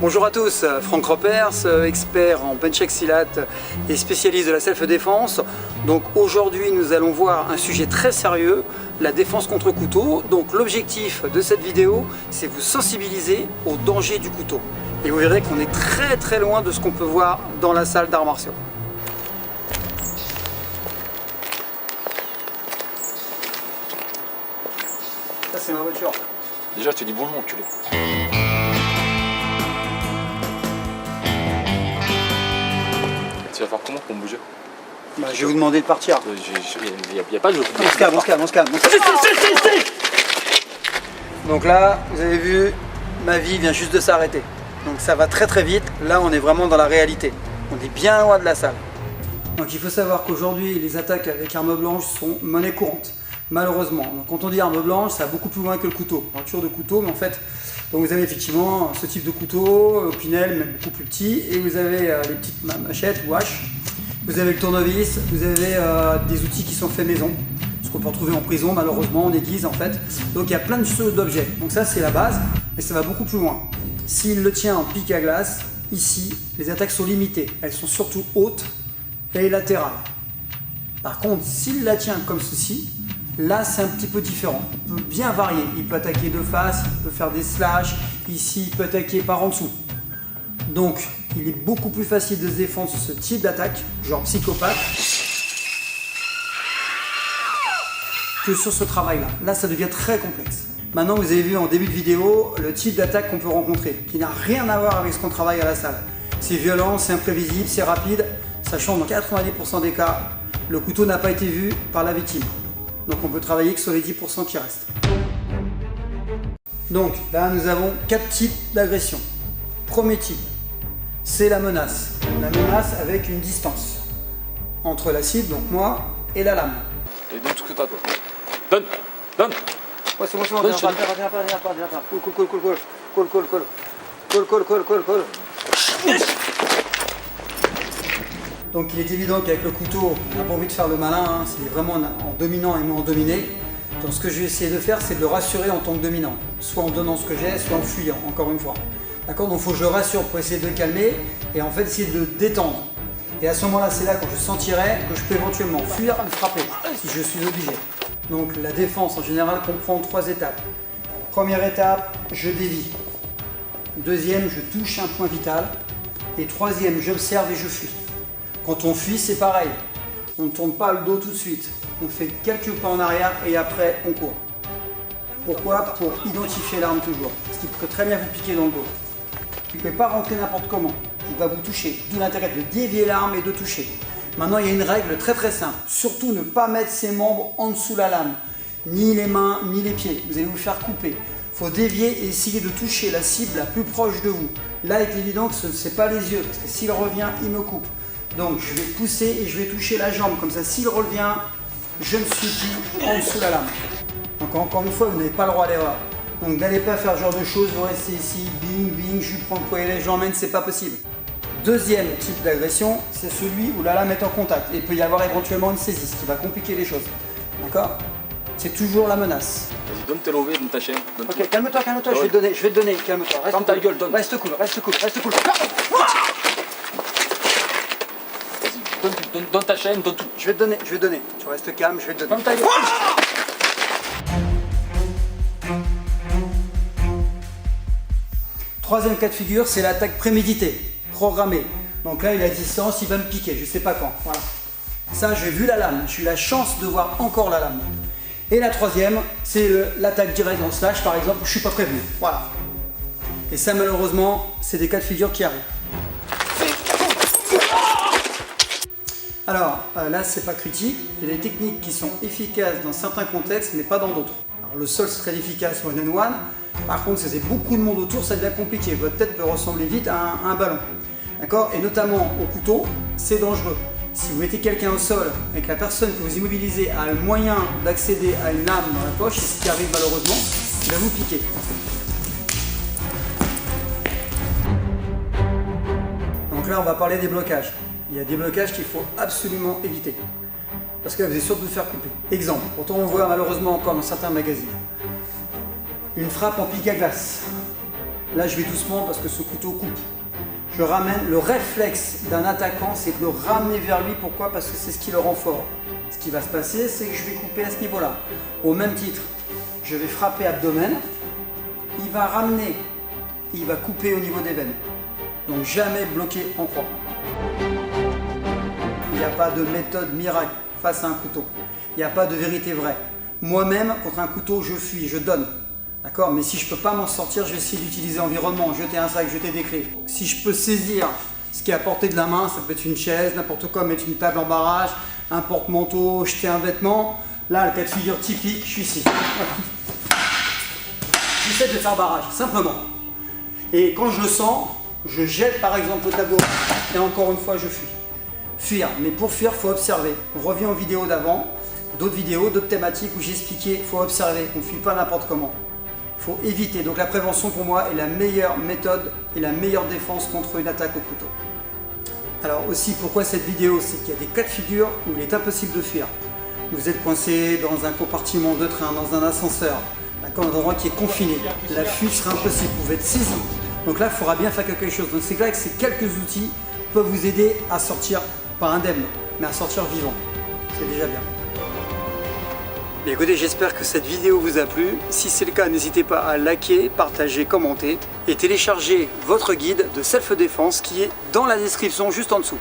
Bonjour à tous, Franck Ropers, expert en punch silat et spécialiste de la self-défense. Donc aujourd'hui nous allons voir un sujet très sérieux, la défense contre couteau. Donc l'objectif de cette vidéo, c'est vous sensibiliser au danger du couteau. Et vous verrez qu'on est très loin de ce qu'on peut voir dans la salle d'arts martiaux. Ça c'est ma voiture. Déjà tu dis bonjour enculé. Tu vas faire comment pour me bouger? Bah, je vais vous demander de partir. Il n'y a pas de jeu. On se calme. Donc là, vous avez vu, ma vie vient juste de s'arrêter. Donc ça va très vite. Là, on est vraiment dans la réalité. On est bien loin de la salle. Donc il faut savoir qu'aujourd'hui, les attaques avec arme blanche sont monnaie courante. Malheureusement. Donc quand on dit arme blanche, ça va beaucoup plus loin que le couteau. On parle toujours de couteau, mais en fait, donc vous avez effectivement ce type de couteau, Opinel, mais beaucoup plus petit, et vous avez les petites machettes ou haches. Vous avez le tournevis, vous avez des outils qui sont faits maison, ce qu'on peut retrouver en prison malheureusement, en aiguise en fait. Donc il y a plein de choses d'objets. Donc ça c'est la base, mais ça va beaucoup plus loin. S'il le tient en pique à glace, ici, les attaques sont limitées. Elles sont surtout hautes et latérales. Par contre, s'il la tient comme ceci, là c'est un petit peu différent. On peut bien varier. Il peut attaquer de face, il peut faire des slash. Ici, il peut attaquer par en dessous. Donc, il est beaucoup plus facile de se défendre sur ce type d'attaque, genre psychopathe, que sur ce travail-là. Là, ça devient très complexe. Maintenant, vous avez vu en début de vidéo le type d'attaque qu'on peut rencontrer, qui n'a rien à voir avec ce qu'on travaille à la salle. C'est violent, c'est imprévisible, c'est rapide, sachant dans 90% des cas, le couteau n'a pas été vu par la victime. Donc, on peut travailler que sur les 10% qui restent. Donc, là, nous avons 4 types d'agression. Premier type, c'est la menace. La menace avec une distance entre la cible, donc moi, et la lame. Et donne tout ce que t'as toi. Donne. Ouais, c'est bon, viens pas. Cool. Donc il est évident qu'avec le couteau, on n'a pas envie de faire le malin, hein. C'est vraiment en dominant et non en dominé. Donc ce que je vais essayer de faire, c'est de le rassurer en tant que dominant. Soit en donnant ce que j'ai, soit en fuyant, encore une fois. D'accord, donc il faut que je le rassure pour essayer de le calmer et en fait essayer de le détendre. Et à ce moment-là, c'est là quand je sentirai que je peux éventuellement fuir ou frapper, si je suis obligé. Donc la défense en général comprend 3 étapes. Première étape, je dévie. Deuxième, je touche un point vital. Et troisième, j'observe et je fuis. Quand on fuit, c'est pareil. On ne tourne pas le dos tout de suite. On fait quelques pas en arrière et après on court. Pourquoi? Pour identifier l'arme toujours. Parce qu'il peut très bien vous piquer dans le dos. Il ne peut pas rentrer n'importe comment. Il va vous toucher. D'où l'intérêt de dévier l'arme et de toucher. Maintenant, il y a une règle très simple. Surtout ne pas mettre ses membres en dessous de la lame. Ni les mains, ni les pieds. Vous allez vous faire couper. Il faut dévier et essayer de toucher la cible la plus proche de vous. Là, il est évident que ce n'est pas les yeux. Parce que s'il revient, il me coupe. Donc, je vais pousser et je vais toucher la jambe. Comme ça, s'il revient, je ne suis plus en dessous de la lame. Donc, encore une fois, vous n'avez pas le droit à l'erreur. Donc n'allez pas faire ce genre de choses, vous restez ici, bing, je lui prends le poignet, je l'emmène, c'est pas possible. Deuxième type d'agression, c'est celui où la lame est en contact. Et il peut y avoir éventuellement une saisie, ce qui va compliquer les choses. D'accord? C'est toujours la menace. Vas-y, donne tes lovés, donne ta chaîne. Ok, calme-toi, je vais te donner, calme-toi. Ferme ta gueule, donne. Reste cool. Vas-y, donne ta chaîne, donne tout. Je vais te donner. Tu restes calme, je vais te donner. Ferme ta gueule. Troisième cas de figure, c'est l'attaque préméditée, programmée. Donc là, il est à distance, il va me piquer, je ne sais pas quand. Voilà. Ça, j'ai vu la lame, j'ai eu la chance de voir encore la lame. Et la troisième, c'est l'attaque directe en slash, par exemple, où je ne suis pas prévenu. Voilà. Et ça, malheureusement, c'est des cas de figure qui arrivent. Alors, là, c'est pas critique. Il y a des techniques qui sont efficaces dans certains contextes, mais pas dans d'autres. Alors, le sol, c'est très efficace one and one. Par contre, si c'est beaucoup de monde autour, ça devient compliqué. Votre tête peut ressembler vite à un ballon. D'accord? Et notamment au couteau, c'est dangereux. Si vous mettez quelqu'un au sol et que la personne que vous immobilisez a le moyen d'accéder à une lame dans la poche, c'est ce qui arrive malheureusement, il va vous piquer. Donc là, on va parler des blocages. Il y a des blocages qu'il faut absolument éviter. Parce que là, vous allez surtout vous faire couper. Exemple, pourtant on voit malheureusement encore dans certains magazines. Une frappe en pique à glace. Là, je vais doucement parce que ce couteau coupe. Je ramène, le réflexe d'un attaquant, c'est de le ramener vers lui. Pourquoi? Parce que c'est ce qui le rend fort. Ce qui va se passer, c'est que je vais couper à ce niveau-là. Au même titre, je vais frapper abdomen. Il va ramener, il va couper au niveau des veines. Donc jamais bloqué en croix. Il n'y a pas de méthode miracle face à un couteau. Il n'y a pas de vérité vraie. Moi-même, contre un couteau, je fuis, je donne. D'accord? Mais si je ne peux pas m'en sortir, je vais essayer d'utiliser l'environnement, jeter un sac, jeter des clés. Si je peux saisir ce qui est à portée de la main, ça peut être une chaise, n'importe quoi, mettre une table en barrage, un porte-manteau, jeter un vêtement. Là, le cas de figure typique, je suis ici. J'essaie de faire barrage, simplement. Et quand je le sens, je jette par exemple le tableau et encore une fois, je fuis. Fuir, mais pour fuir, il faut observer. On revient aux vidéos d'avant, d'autres vidéos, d'autres thématiques où j'expliquais, il faut observer, on ne fuit pas n'importe comment. Il faut éviter. Donc la prévention pour moi est la meilleure méthode et la meilleure défense contre une attaque au couteau. Alors aussi, pourquoi cette vidéo? C'est qu'il y a des cas de figure où il est impossible de fuir. Vous êtes coincé dans un compartiment de train, dans un ascenseur, dans un endroit qui est confiné. La fuite sera impossible, vous pouvez être saisi. Donc là, il faudra bien faire quelque chose. Donc c'est clair que ces quelques outils peuvent vous aider à sortir, pas indemne, mais à sortir vivant. C'est déjà bien. Mais écoutez, j'espère que cette vidéo vous a plu. Si c'est le cas, n'hésitez pas à liker, partager, commenter et télécharger votre guide de self-défense qui est dans la description juste en dessous.